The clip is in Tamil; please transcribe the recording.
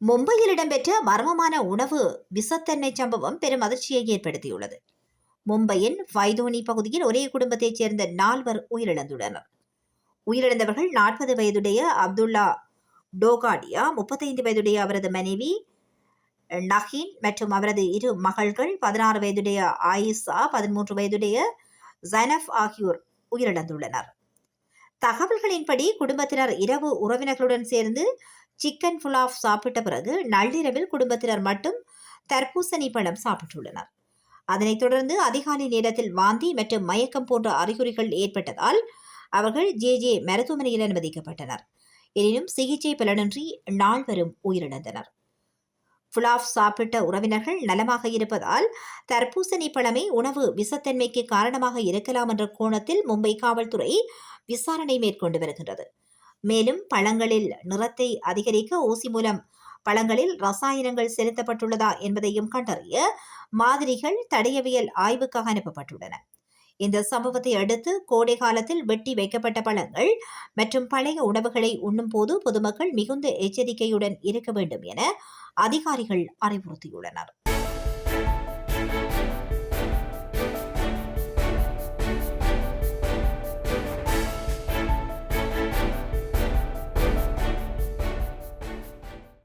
மும்பையில் இடம்பெற்ற மர்மமான உணவு விஷத்தன்மை சம்பவம் பெரும் அதிர்ச்சியை ஏற்படுத்தியுள்ளது. மும்பையின் ஃபைதோனி பகுதியில் ஒரே குடும்பத்தைச் சேர்ந்த 4 உயிரிழந்துள்ளனர். உயிரிழந்தவர்கள் 40 வயதுடைய அப்துல்லா டோகாடியா, 35 வயதுடைய அவரது மனைவி நஹீன் மற்றும் அவரது 2 மகள்கள், 16 வயதுடைய ஆயிஷா, 13 வயதுடைய ஜைனப் ஆகியோர் உயிரிழந்துள்ளனர். தகவல்களின்படி குடும்பத்தினர் இரவு உறவினர்களுடன் சேர்ந்து சிக்கன் புலாவ் சாப்பிட்ட பிறகு நள்ளிரவில் குடும்பத்தினர் மட்டும் தர்பூசணி பழம் சாப்பிட்டுள்ளனர். அதனைத் தொடர்ந்து அதிகாலை நேரத்தில் வாந்தி மற்றும் மயக்கம் போன்ற அறிகுறிகள் ஏற்பட்டதால் அவர்கள் ஜே மருத்துவமனையில் அனுமதிக்கப்பட்டனர். எனினும் சிகிச்சை பலனின்றி 4 உயிரிழந்தனர். புலாவ் சாப்பிட்ட உறவினர்கள் நலமாக இருப்பதால் தர்பூசணி பழமே உணவு விஷத்தன்மைக்கு காரணமாக இருக்கலாம் என்ற கோணத்தில் மும்பை காவல்துறை விசாரணை மேற்கொண்டு வருகின்றது. மேலும் பழங்களில் நிறத்தை அதிகரிக்க ஊசி மூலம் பழங்களில் ரசாயனங்கள் செலுத்தப்பட்டுள்ளதா என்பதையும் கண்டறிய மாதிரிகள் தடயவியல் ஆய்வுக்காக அனுப்பப்பட்டுள்ளன. இந்த சம்பவத்தை அடுத்து கோடை காலத்தில் வெட்டி வைக்கப்பட்ட பழங்கள் மற்றும் பழைய உணவுகளை உண்ணும் போது பொதுமக்கள் மிகுந்த எச்சரிக்கையுடன் இருக்க வேண்டும் என அதிகாரிகள் அறிவுறுத்தியுள்ளனர்.